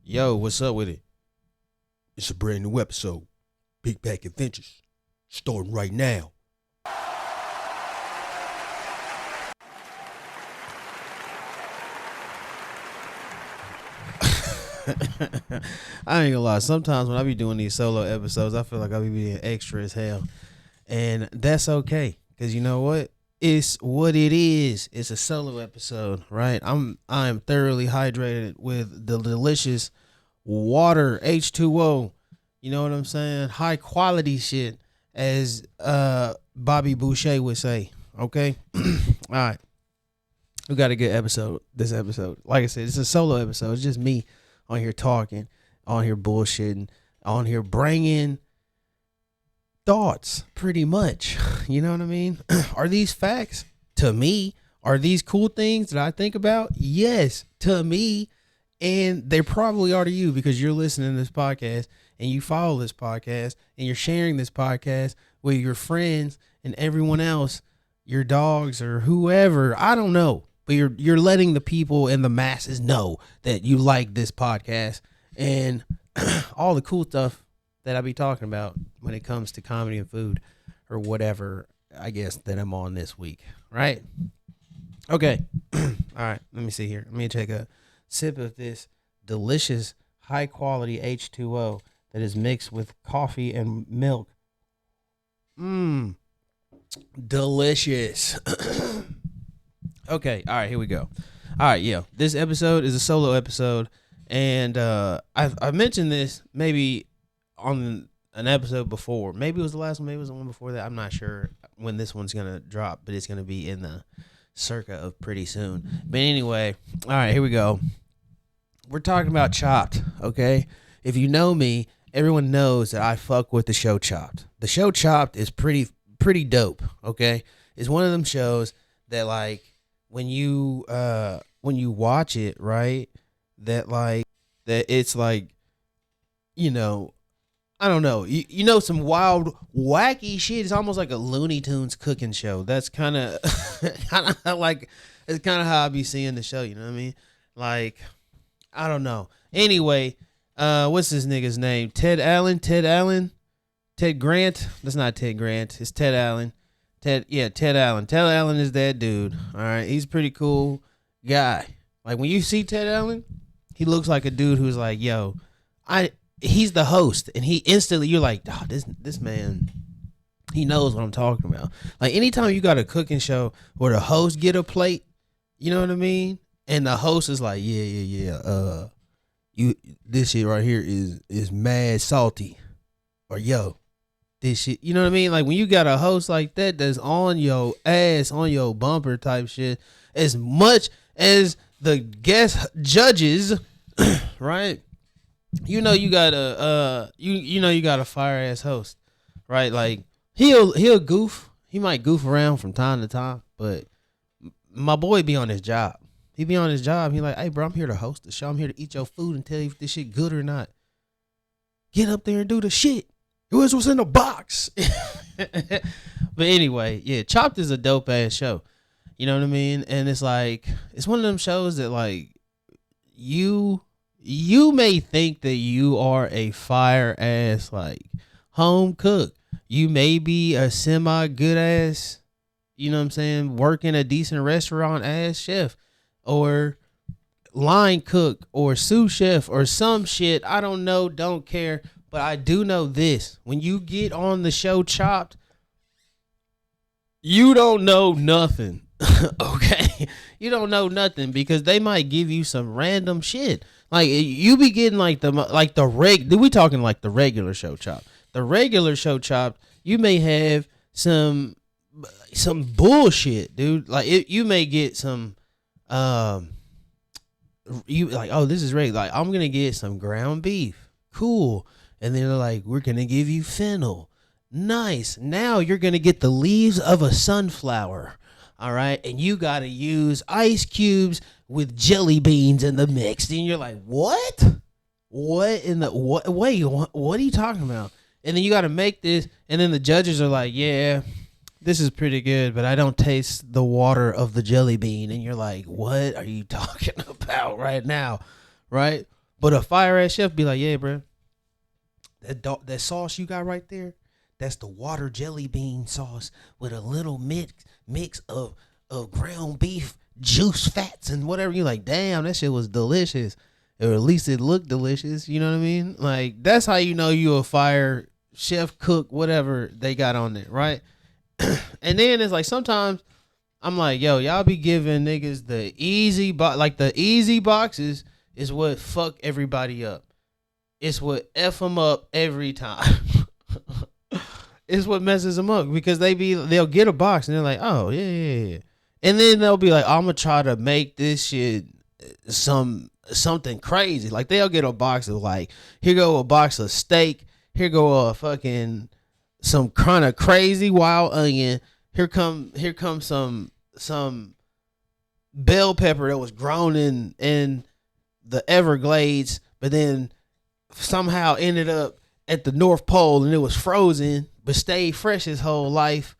Yo, what's up with it? It's a brand new episode. Big Back Adventures. Starting right now. I ain't gonna lie. Sometimes when I be doing these solo episodes, I feel like I be being extra as hell. And that's okay. Cause you know what? It's what it is. It's a solo episode, right? I am thoroughly hydrated with the delicious water, H2O. You know what I'm saying? High quality shit, as Bobby Boucher would say. Okay? All right. We got a good episode this episode. Like I said, it's a solo episode. It's just me on here talking, on here bullshitting, on here bringing thoughts, pretty much. You know what I mean? Are these facts? To me. Are these cool things that I think about? Yes, to me. And they probably are to you because you're listening to this podcast and you follow this podcast and you're sharing this podcast with your friends and everyone else, your dogs or whoever. I don't know. But you're letting the people and the masses know that you like this podcast and all the cool stuff that I be talking about when it comes to comedy and food or whatever, I guess, that I'm on this week. Right? Okay. All right. Let me see here. Let me take a sip of this delicious, high quality H2O that is mixed with coffee and milk. Delicious. Okay, all right, here we go. All right, yeah, this episode is a solo episode, and I mentioned this maybe on an episode before. Maybe it was the last one, maybe it was the one before that. I'm not sure when this one's going to drop, but it's going to be in the circa of pretty soon. But anyway, all right, here we go. We're talking about Chopped, okay? If you know me, everyone knows that I fuck with the show Chopped. The show Chopped is pretty dope, okay? It's one of them shows that, like, when you watch it, right, that it's like, you know, I don't know, you know, some wild wacky shit. It's almost like a Looney Tunes cooking show. That's kind of like, it's kind of how I be seeing the show, you know what I mean? Like, I don't know. Anyway, what's this nigga's name? Ted Grant? That's not Ted Grant. It's Ted Allen. Ted Allen. Ted Allen is that dude. All right. He's a pretty cool guy. Like, when you see Ted Allen, he looks like a dude who's like, yo, he's the host. And he instantly, you're like, oh, this man, he knows what I'm talking about. Like, anytime you got a cooking show where the host get a plate, you know what I mean? And the host is like, yeah. This shit right here is mad salty. Or, yo, this shit, you know what I mean? Like, when you got a host like that that's on your ass, on your bumper type shit, as much as the guest judges, right? You know you got a you know you got a fire ass host, right? Like, he'll goof, he might goof around from time to time, but my boy be on his job. He be on his job. He like, hey bro, I'm here to host the show. I'm here to eat your food and tell you if this shit good or not. Get up there and do the shit. What's in the box? But anyway, yeah, Chopped is a dope ass show. You know what I mean? And it's like, it's one of them shows that, like, you may think that you are a fire ass, like, home cook. You may be a semi good ass, you know what I'm saying, working a decent restaurant ass chef or line cook or sous chef or some shit. I don't know, don't care. But I do know this. When you get on the show Chopped, you don't know nothing. Okay? You don't know nothing because they might give you some random shit. Like, you be getting we talking like the regular show Chopped. The regular show Chopped, you may have some bullshit, dude. Like, you may get some you like, oh, this is regular. Like, I'm going to get some ground beef. Cool. And then they're like, we're going to give you fennel. Nice. Now you're going to get the leaves of a sunflower. All right. And you got to use ice cubes with jelly beans in the mix. And you're like, what? What in the, what? Wait, what are you talking about? And then you got to make this. And then the judges are like, yeah, this is pretty good, but I don't taste the water of the jelly bean. And you're like, what are you talking about right now? Right. But a fire ass chef be like, yeah, bro, that sauce you got right there, that's the water jelly bean sauce with a little mix of ground beef juice fats and whatever. You like, damn, that shit was delicious, or at least it looked delicious. You know what I mean? Like, that's how you know you a fire chef, cook, whatever they got on there, right? And then it's like sometimes I'm like, yo, y'all be giving niggas the easy like the easy boxes is what fuck everybody up. It's what F them up every time. It's what messes them up because they'll get a box and they're like, oh yeah. And then they'll be like, I'm gonna try to make this shit something crazy. Like they'll get a box of like, here go a box of steak, here go a fucking some kind of crazy wild onion. Here come some bell pepper that was grown in the Everglades, but then somehow ended up at the North Pole and it was frozen, but stayed fresh his whole life.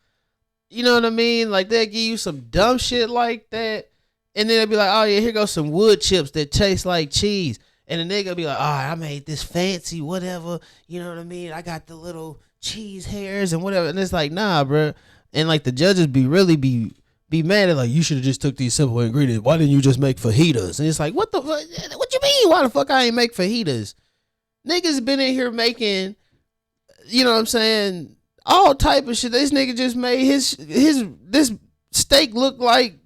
You know what I mean? Like they'll give you some dumb shit like that, and then they'll be like, oh yeah, here goes some wood chips that taste like cheese. And the nigga be like, oh, I made this fancy whatever. You know what I mean? I got the little cheese hairs and whatever. And it's like, nah, bro. And like the judges be mad at like, you should have just took these simple ingredients. Why didn't you just make fajitas? And it's like, what you mean? Why the fuck I ain't make fajitas? Niggas been in here making, you know what I'm saying, all type of shit. This nigga just made this steak look like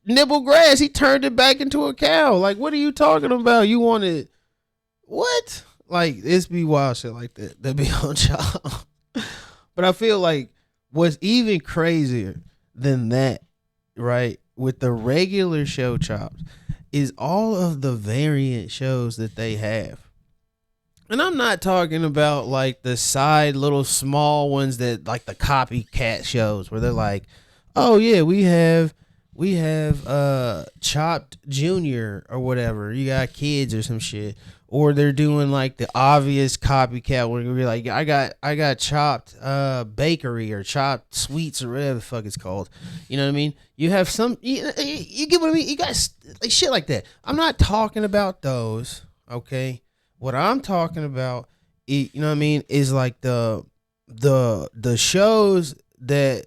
nibble grass. He turned it back into a cow. Like, what are you talking about? You wanted what? Like, it's be wild shit like that be on y'all. But I feel like what's even crazier than that, right, with the regular show chops, is all of the variant shows that they have. And I'm not talking about like the side little small ones that like the copycat shows where they're like, oh yeah, we have Chopped Junior or whatever. You got kids or some shit. Or they're doing like the obvious copycat where you're like, I got Chopped Bakery or Chopped Sweets or whatever the fuck it's called. You know what I mean? You have some, you get what I mean? You guys like shit like that. I'm not talking about those, okay? What I'm talking about, you know what I mean, is like the shows that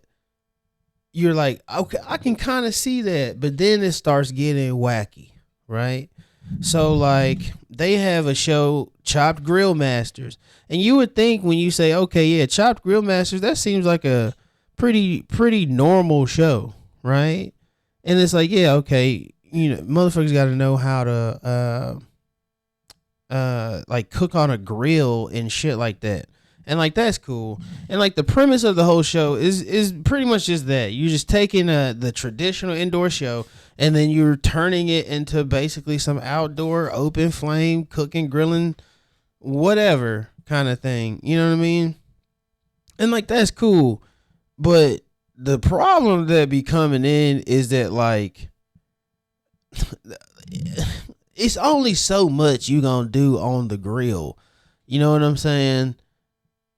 you're like, okay, I can kind of see that, but then it starts getting wacky, right? So like they have a show, Chopped Grill Masters, and you would think when you say, okay, yeah, Chopped Grill Masters, that seems like a pretty normal show, right? And it's like, yeah, okay, you know, motherfuckers got to know how to like cook on a grill and shit like that. And like that's cool. And like the premise of the whole show is pretty much just that. You're just taking the traditional indoor show and then you're turning it into basically some outdoor open flame cooking, grilling, whatever kind of thing. You know what I mean? And like that's cool. But the problem that be coming in is that like it's only so much you gonna do on the grill. You know what I'm saying?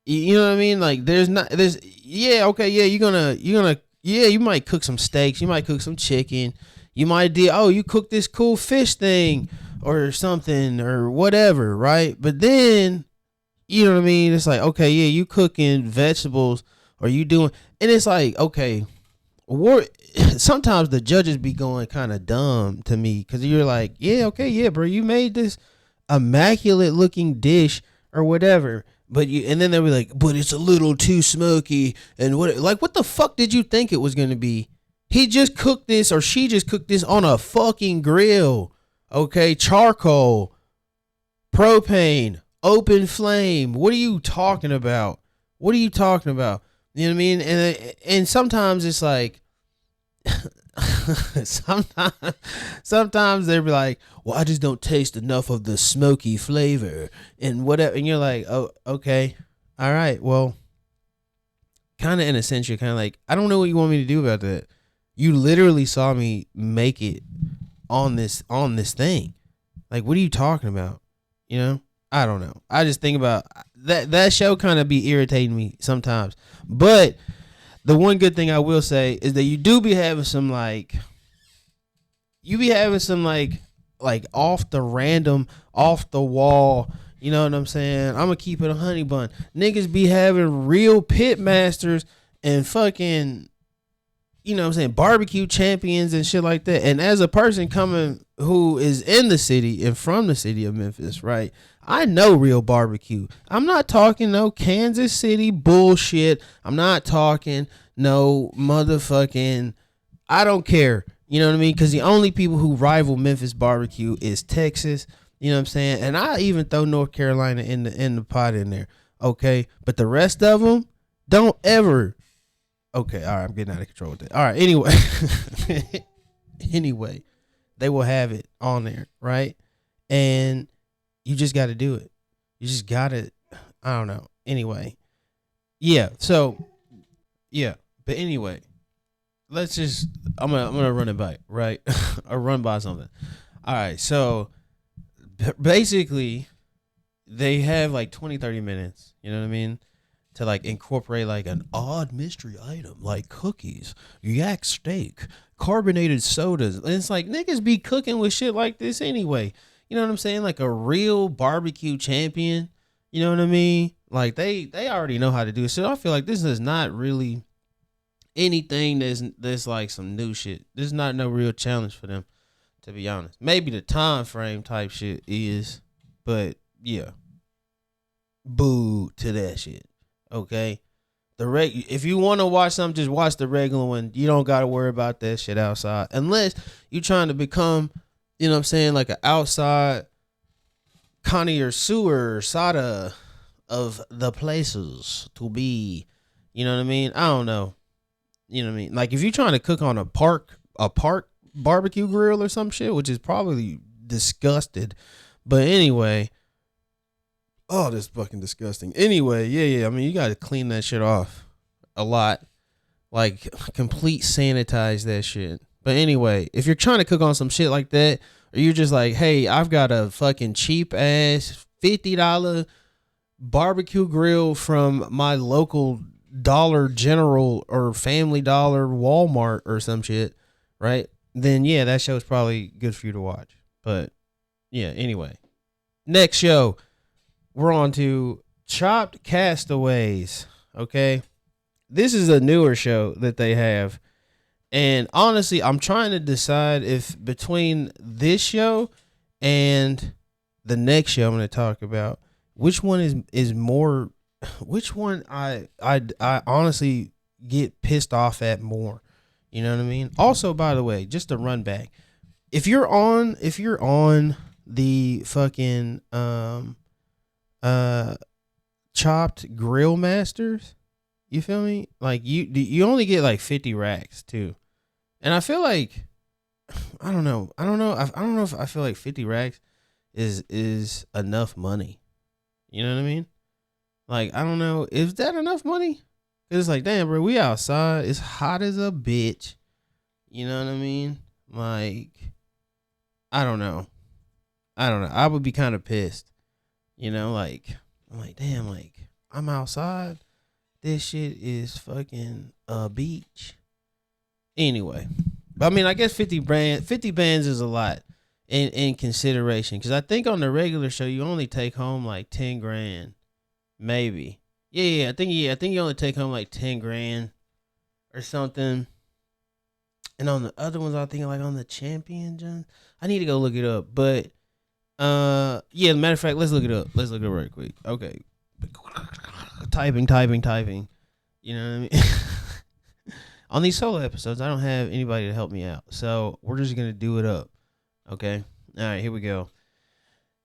You know what I mean? Like you might cook some steaks, you might cook some chicken, you might you cook this cool fish thing or something or whatever, right? But then, you know what I mean? It's like, okay, yeah, you cooking vegetables or you doing, and it's like, okay, sometimes the judges be going kind of dumb to me because you're like, yeah, okay, yeah, bro, you made this immaculate looking dish or whatever. And then they'll be like, but it's a little too smoky. And what the fuck did you think it was going to be? He just cooked this or she just cooked this on a fucking grill. Okay. Charcoal, propane, open flame. What are you talking about? You know what I mean? And sometimes it's like, sometimes they'll be like, well, I just don't taste enough of the smoky flavor and whatever. And you're like, oh, okay. All right. Well, kind of in a sense, you're kind of like, I don't know what you want me to do about that. You literally saw me make it on this thing. Like, what are you talking about? You know? I don't know. I just think about that show kind of be irritating me sometimes. But the one good thing I will say is that you do be having some like like off the random, off the wall. You know what I'm saying? I'm gonna keep it a honey bun. Niggas be having real pit masters and fucking, you know what I'm saying, barbecue champions and shit like that. And as a person coming who is in the city and from the city of Memphis, right? I know real barbecue. I'm not talking no Kansas City bullshit. I'm not talking no motherfucking, I don't care. You know what I mean? Because the only people who rival Memphis barbecue is Texas. You know what I'm saying? And I even throw North Carolina in the pot in there. Okay. But the rest of them don't ever. Okay. All right. I'm getting out of control with that. All right. Anyway. Anyway, they will have it on there. Right. And you just got to do it. You just got to. I don't know. Anyway. Yeah. So, yeah. But anyway, let's just. I'm gonna run it by, right? Or run by something. All right. So, basically, they have like 20-30 minutes, you know what I mean, to like incorporate like an odd mystery item like cookies, yak steak, carbonated sodas. And it's like niggas be cooking with shit like this anyway. You know what I'm saying? Like a real barbecue champion, you know what I mean? Like they already know how to do it. So I feel like this is not really anything that's like some new shit. This is not no real challenge for them, to be honest. Maybe the time frame type shit is, but yeah. Boo to that shit. Okay? If you want to watch something, just watch the regular one. You don't got to worry about that shit outside. Unless you're trying to become, you know what I'm saying, like an outside connoisseur sada of the places to be. You know what I mean? I don't know. You know what I mean? Like if you're trying to cook on a park barbecue grill or some shit, which is probably disgusted. But anyway, oh, that's fucking disgusting. Anyway, yeah. I mean, you got to clean that shit off a lot. Like complete sanitize that shit. But anyway, if you're trying to cook on some shit like that, or you're just like, hey, I've got a fucking cheap ass $50 barbecue grill from my local Dollar General or Family Dollar Walmart or some shit, right? Then yeah, that show's probably good for you to watch. But yeah, anyway. Next show, we're on to Chopped Castaways. Okay. This is a newer show that they have. And honestly, I'm trying to decide if between this show and the next show I'm going to talk about, which one is more, which one I honestly get pissed off at more. You know what I mean? Also, by the way, just to run back, if you're on the fucking Chopped Grill Masters, you feel me? Like you only get like 50 racks too. And I feel like I don't know if I feel like 50 racks is enough money. You know what I mean? Like I don't know, is that enough money? Cause it's like, damn, bro, we outside. It's hot as a bitch. You know what I mean? Like, I don't know. I would be kind of pissed. You know, like, I'm like, damn, like, I'm outside. This shit is fucking a beach. Anyway. But I mean, I guess 50 bands is a lot in consideration. Cause I think on the regular show, you only take home like 10 grand. Maybe. Yeah, I think you only take home like 10 grand or something. And on the other ones, I think like on the champion, John. I need to go look it up. But yeah, matter of fact, let's look it up. Let's look it up right quick. Okay. Typing. You know what I mean? On these solo episodes, I don't have anybody to help me out. So we're just gonna do it up. Okay? Alright, here we go.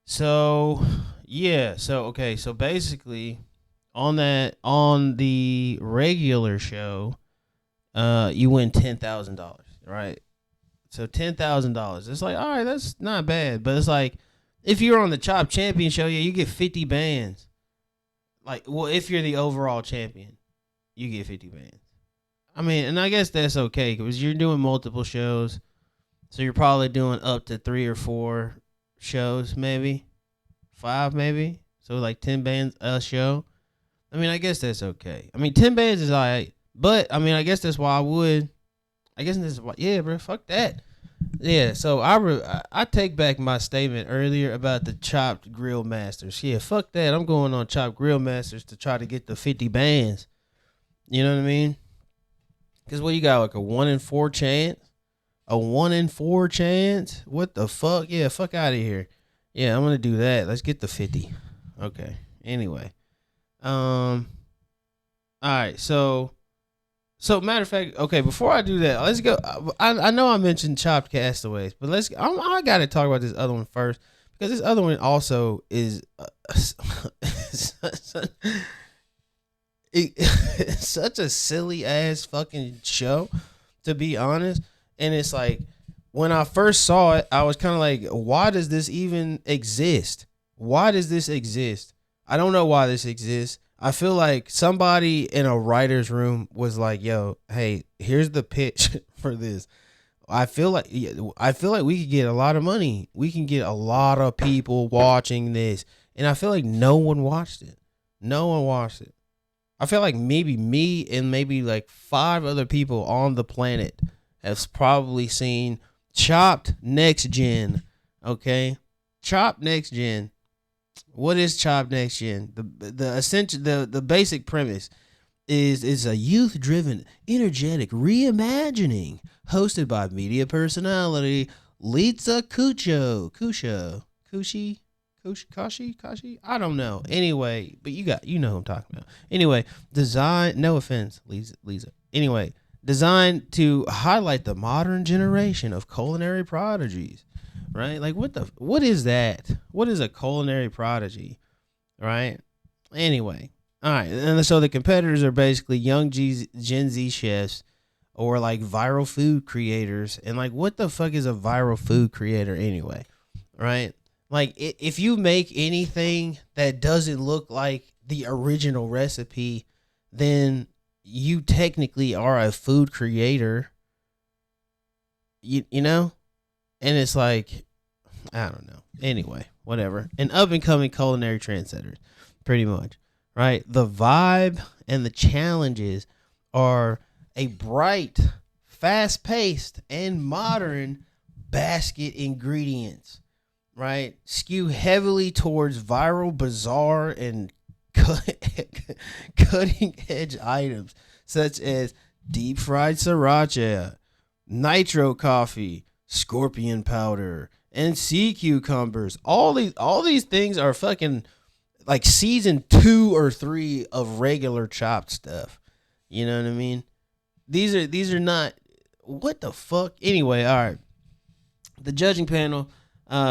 So yeah, so basically on the regular show, you win $10,000, right? So $10,000. It's like, all right, that's not bad. But it's like, if you're on the Chop Champion show, yeah, you get 50 bands. Like, well, if you're the overall champion, you get 50 bands. I mean, and I guess that's okay because you're doing multiple shows, so you're probably doing up to 3 or 4 shows, maybe 5, maybe. So like 10 bands a show. I mean, I guess that's okay. I mean, 10 bands is alright. But, I mean, I guess that's why I guess this is why, yeah, bro, fuck that. Yeah, so I take back my statement earlier about the Chopped Grill Masters. Yeah, fuck that. I'm going on Chopped Grill Masters to try to get the 50 bands. You know what I mean? Because what you got, like a 1 in 4 chance? A 1 in 4 chance? What the fuck? Yeah, fuck out of here. Yeah, I'm gonna do that. Let's get the 50. Okay. Anyway, all right. So matter of fact, okay. Before I do that, let's go. I know I mentioned Chopped Castaways, but I got to talk about this other one first because this other one also is it's such a silly ass fucking show, to be honest. And it's like when I first saw it, I was kind of like, why does this even exist? Why does this exist? I don't know why this exists. I feel like somebody in a writer's room was like, yo, hey, here's the pitch for this. I feel like we could get a lot of money. We can get a lot of people watching this. And I feel like no one watched it. No one watched it. I feel like maybe me and maybe like 5 other people on the planet have probably seen Chopped Next Gen. Okay? Chopped Next Gen. What is Chopped Next Gen? The essential the basic premise is a youth driven, energetic reimagining hosted by media personality Litsa Kashi. I don't know. Anyway, but you know who I'm talking about. Anyway, design. No offense, Lisa. Anyway, designed to highlight the modern generation of culinary prodigies. Right? Like what is that? What is a culinary prodigy? Right? Anyway, all right. And so the competitors are basically young Gen Z chefs or like viral food creators. And like, what the fuck is a viral food creator anyway? Right? Like, if you make anything that doesn't look like the original recipe, then you technically are a food creator. You know? And it's like, I don't know. Anyway, whatever. An up and coming culinary trendsetter, pretty much. Right? The vibe and the challenges are a bright, fast paced, and modern basket ingredients. Right? Skew heavily towards viral, bizarre, and cutting edge items such as deep fried sriracha, nitro coffee, scorpion powder, and sea cucumbers. All these things are fucking like season 2 or 3 of regular Chopped stuff. You know what I mean? These are not, what the fuck? Anyway, all right. The judging panel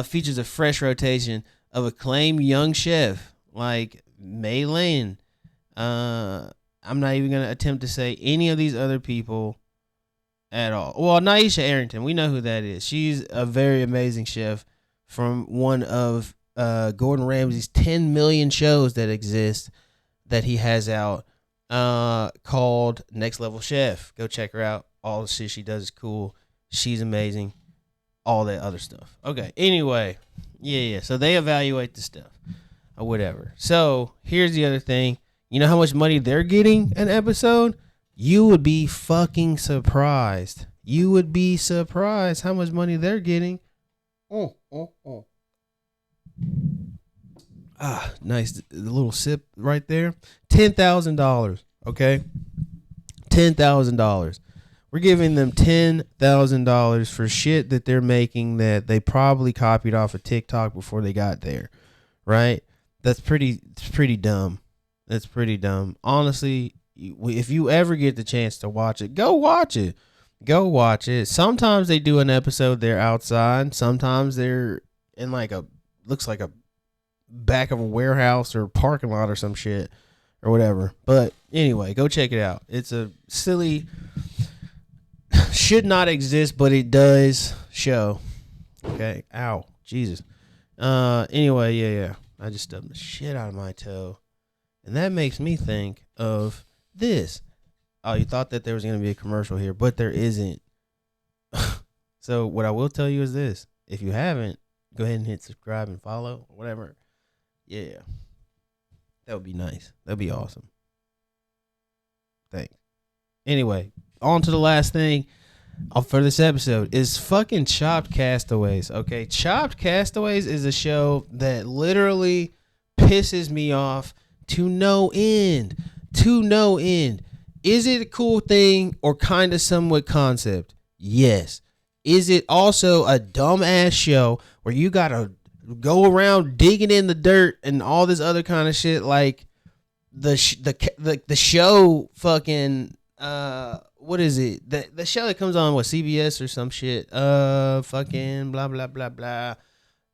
features a fresh rotation of acclaimed young chef like May Lane. I'm not even gonna attempt to say any of these other people at all. Well, Naisha Arrington, we know who that is. She's a very amazing chef from one of Gordon Ramsay's 10 million shows that exist that he has out called Next Level Chef. Go check her out. All the shit she does is cool. She's amazing. All that other stuff. Okay, anyway. Yeah. So they evaluate the stuff or whatever. So here's the other thing. You know how much money they're getting an episode? You would be fucking surprised. You would be surprised how much money they're getting. Ah, nice. The little sip right there. $10,000. Okay? $10,000. We're giving them $10,000 for shit that they're making that they probably copied off of TikTok before they got there. Right? It's pretty dumb. That's pretty dumb. Honestly, if you ever get the chance to watch it, go watch it. Go watch it. Sometimes they do an episode they're outside. Sometimes they're in looks like a back of a warehouse or parking lot or some shit or whatever. But anyway, go check it out. It's a silly, should not exist, but it does show. Okay. Ow. Jesus. Anyway, yeah. I just stubbed the shit out of my toe. And that makes me think of this. Oh, you thought that there was going to be a commercial here, but there isn't. So what I will tell you is this. If you haven't, go ahead and hit subscribe and follow or whatever. Yeah. That would be nice. That would be awesome. Thanks. Anyway, on to the last thing. for this episode is fucking Chopped Castaways. Okay, Chopped Castaways is a show that literally pisses me off to no end. To no end. Is it a cool thing or kind of somewhat concept? Yes. Is it also a dumbass show where you gotta go around digging in the dirt and all this other kind of shit like the show fucking what is it? The show that comes on CBS or some shit. Fucking blah blah blah blah.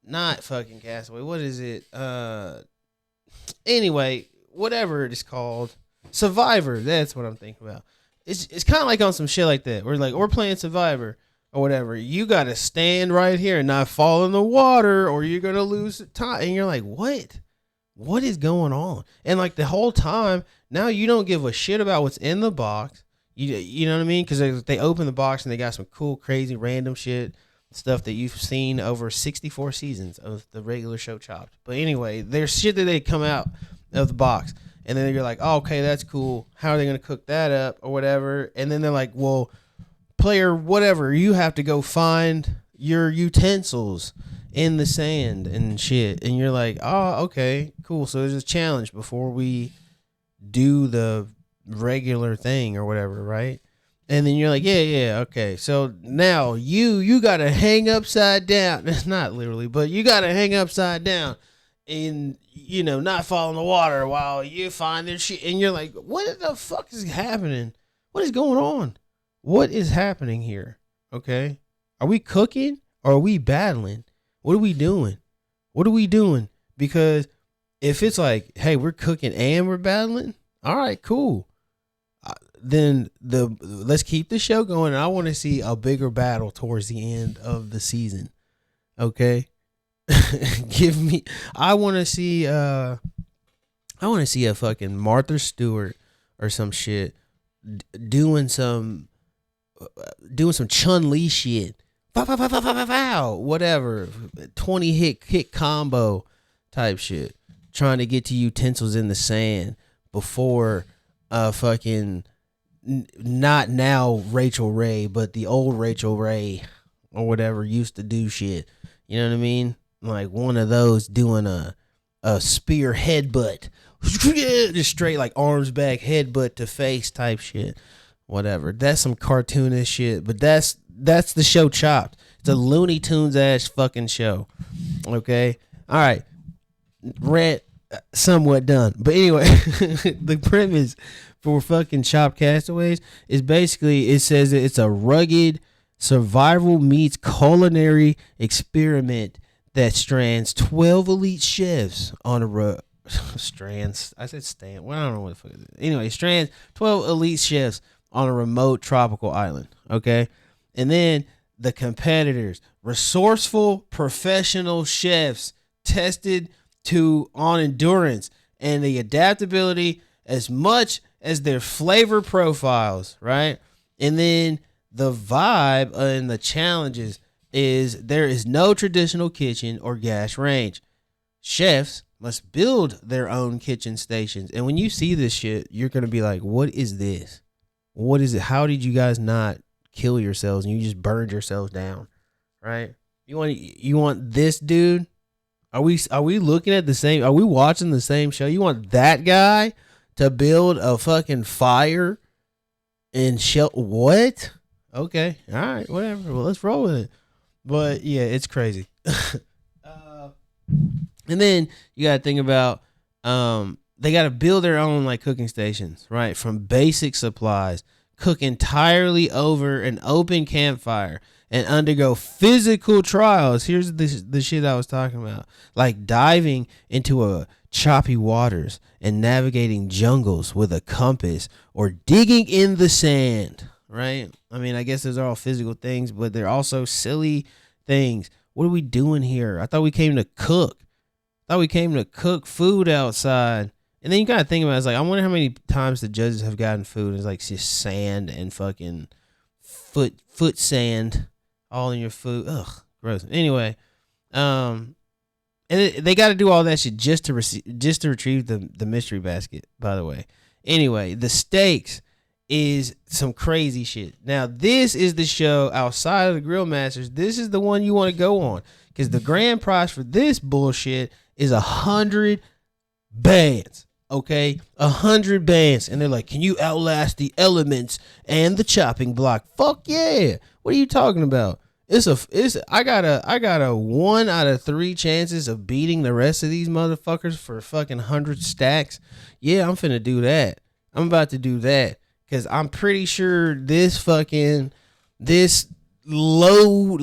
Not fucking Castaway. What is it? Anyway, whatever it is called. Survivor. That's what I'm thinking about. It's kind of like on some shit like that. We're playing Survivor or whatever. You got to stand right here and not fall in the water or you're going to lose time. And you're like, what? What is going on? And like the whole time, now you don't give a shit about what's in the box. You know what I mean? Because they open the box and they got some cool, crazy, random shit, stuff that you've seen over 64 seasons of the regular show Chopped. But anyway, there's shit that they come out of the box. And then you're like, oh, okay, that's cool. How are they going to cook that up or whatever? And then they're like, well, player, whatever, you have to go find your utensils in the sand and shit. And you're like, oh, okay, cool. So there's a challenge before we do the regular thing or whatever, right? And then you're like, yeah, okay. So now you got to hang upside down. It's not literally, but you got to hang upside down and, you know, not fall in the water while you find their shit. And you're like, what the fuck is happening? What is going on? What is happening here? Okay. Are we cooking or are we battling? What are we doing? What are we doing? Because if it's like, hey, we're cooking and we're battling, all right, cool. Then let's keep the show going. I want to see a bigger battle towards the end of the season. Okay. I want to see a fucking Martha Stewart or some shit doing some Chun-Li shit. Whatever. 20 hit combo type shit. Trying to get to utensils in the sand before fucking not now Rachel Ray, but the old Rachel Ray or whatever used to do shit. You know what I mean? Like one of those doing a spear headbutt. Just straight like arms back, headbutt to face type shit. Whatever. That's some cartoonish shit, but that's the show Chopped. It's a Looney Tunes ass fucking show. Okay? All right. Rant somewhat done. But anyway, the premise for fucking Chopped Castaways is basically, it says that it's a rugged survival meets culinary experiment that strands 12 elite chefs on a strands. I said stand. Well, I don't know what the fuck it is. Anyway, strands 12 elite chefs on a remote tropical island. Okay. And then the competitors, resourceful professional chefs tested on endurance and the adaptability as much as their flavor profiles, right? And then the vibe and the challenges is there is no traditional kitchen or gas range. Chefs must build their own kitchen stations. And when you see this shit, you're going to be like, what is this? What is it? How did you guys not kill yourselves and you just burned yourselves down, right? You want this dude? Are we looking at the same? Are we watching the same show? You want that guy to build a fucking fire and what? Okay, all right, whatever. Well, let's roll with it. But yeah, it's crazy. And then you got to think about they got to build their own like cooking stations, right? From basic supplies, cook entirely over an open campfire, and undergo physical trials. Here's the shit I was talking about. Like diving into choppy waters and navigating jungles with a compass or digging in the sand, right? I mean, I guess those are all physical things, but they're also silly things. What are we doing here? I thought we came to cook. Food outside. And then you gotta think about it, it's like, I wonder how many times the judges have gotten food. It's like just sand and fucking foot sand all in your food. Ugh, gross. Anyway, and they got to do all that shit just to retrieve the mystery basket. By the way, anyway, the stakes is some crazy shit. Now, this is the show outside of the Grill Masters. This is the one you want to go on, because the grand prize for this bullshit is 100 bands. Okay, 100 bands, and they're like, "Can you outlast the elements and the chopping block?" Fuck yeah! What are you talking about? I got a 1 out of 3 chances of beating the rest of these motherfuckers for fucking 100 stacks. Yeah, I'm finna do that. I'm about to do that, because I'm pretty sure this low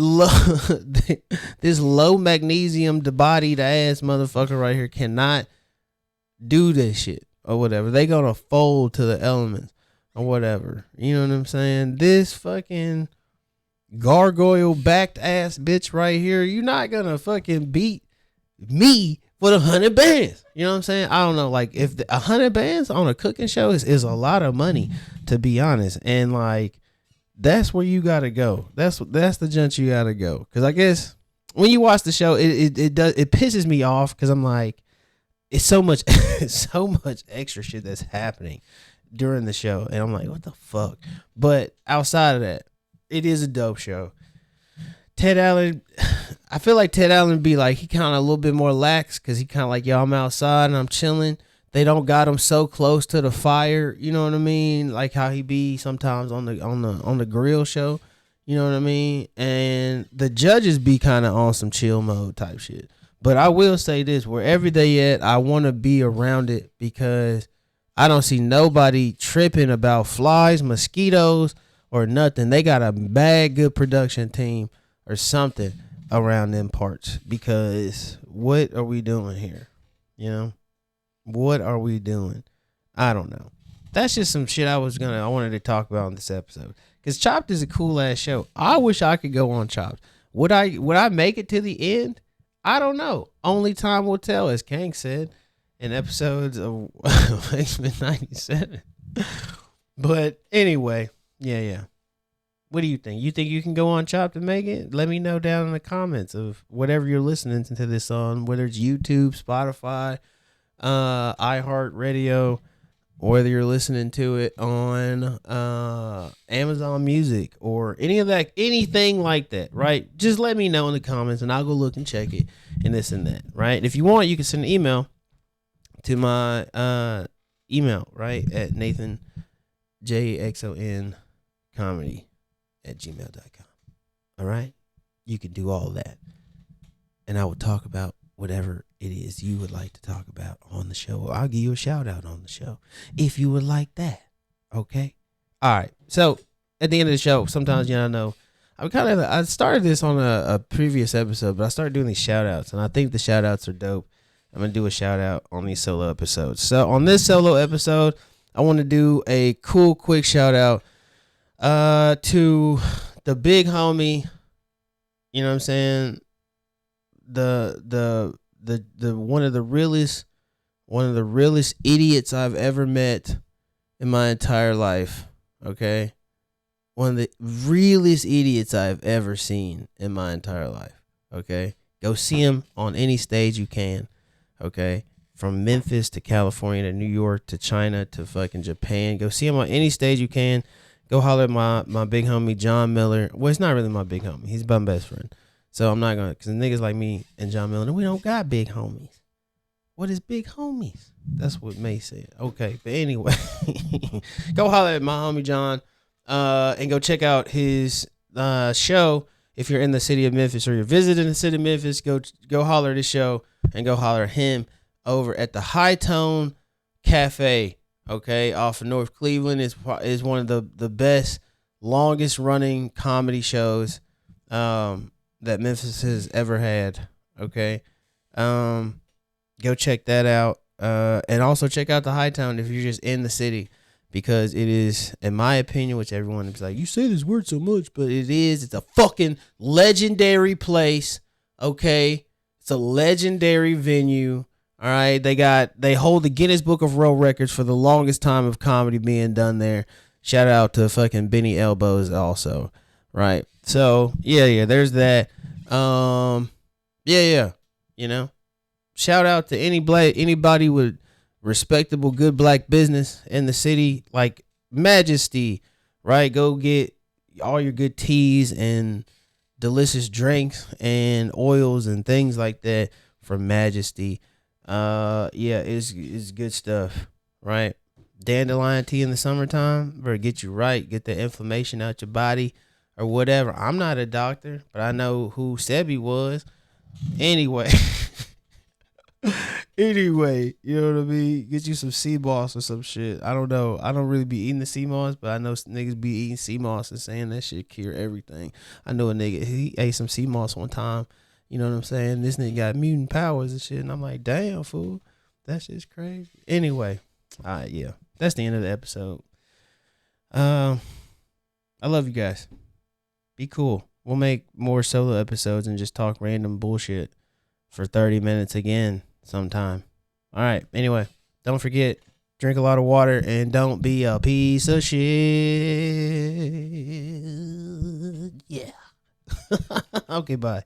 this low magnesium bodied ass motherfucker right here cannot do this shit or whatever. They gonna fold to the elements or whatever. You know what I'm saying? This fucking gargoyle backed ass bitch right here, you're not gonna fucking beat me with 100 bands. You know what I'm saying? I don't know. Like, if 100 bands on a cooking show is a lot of money, to be honest. And like, that's where you gotta go. That's the junk you gotta go. Because I guess when you watch the show, it pisses me off, because I'm like, it's so much extra shit that's happening during the show, and I'm like, what the fuck? But outside of that, it is a dope show. Ted Allen, I feel like Ted Allen be like, he kind of a little bit more lax, because he kind of like, yo, I'm outside and I'm chilling. They don't got him so close to the fire, you know what I mean? Like how he be sometimes on the grill show, you know what I mean? And the judges be kind of on some chill mode type shit. But I will say this, wherever they at, I want to be around it, because I don't see nobody tripping about flies, mosquitoes, or nothing. They got a bad, good production team or something around them parts, because what are we doing here? You know? What are we doing? I don't know. That's just some shit I wanted to talk about in this episode, because Chopped is a cool ass show. I wish I could go on Chopped. Would I make it to the end? I don't know. Only time will tell, as Kang said in episodes of X-Men 97. But anyway, yeah. What do you think? You think you can go on Chopped and make it? Let me know down in the comments of whatever you're listening to this on, whether it's YouTube, Spotify, iHeartRadio, or whether you're listening to it on Amazon Music or anything like that, right? Just let me know in the comments, and I'll go look and check it and this and that, right? If you want, you can send an email to my email, right, at nathanjxoncomedy@gmail.com. All right? You can do all that, and I will talk about whatever it is you would like to talk about on the show. I'll give you a shout out on the show if you would like that. Okay. All right. So at the end of the show, sometimes, you know, I started this on a previous episode, but I started doing these shout outs, and I think the shout outs are dope. I'm going to do a shout out on these solo episodes. So on this solo episode, I want to do a cool, quick shout out to the big homie. You know what I'm saying? The one of the realest idiots I've ever met in my entire life. Okay, one of the realest idiots I've ever seen in my entire life. Okay, go see him on any stage you can. Okay, from Memphis to California to New York to China to fucking Japan. Go see him on any stage you can. Go holler at my big homie John Miller. Well, it's not really my big homie. He's my best friend. So I'm not going to, because niggas like me and John Miller, we don't got big homies. What is big homies? That's what May said. Okay, but anyway, go holler at my homie John, and go check out his show. If you're in the city of Memphis or you're visiting the city of Memphis, go holler at his show and go holler at him over at the High Tone Cafe. Okay, off of North Cleveland. Is one of the best, longest running comedy shows that Memphis has ever had. Okay. Go check that out. And also check out the Hightown if you're just in the city, because it is, in my opinion, which everyone is like, you say this word so much, but it's a fucking legendary place. Okay. It's a legendary venue. All right. They hold the Guinness Book of World Records for the longest time of comedy being done there. Shout out to fucking Benny Elbows also. Right. So yeah, there's that. Yeah. You know, shout out to anybody with respectable, good black business in the city. Like Majesty, right? Go get all your good teas and delicious drinks and oils and things like that from Majesty. Yeah, it's good stuff, right? Dandelion tea in the summertime, better get you right, get the inflammation out your body or whatever. I'm not a doctor, but I know who Sebi was. Anyway, anyway, you know what I mean? Get you some sea moss or some shit. I don't know. I don't really be eating the sea moss, but I know niggas be eating sea moss and saying that shit cure everything. I know a nigga, he ate some sea moss one time. You know what I'm saying? This nigga got mutant powers and shit. And I'm like, damn, fool. That shit's crazy. Anyway, all right, yeah. That's the end of the episode. I love you guys. Be cool. We'll make more solo episodes and just talk random bullshit for 30 minutes again sometime. All right. Anyway, don't forget, drink a lot of water and don't be a piece of shit. Yeah. Okay, bye.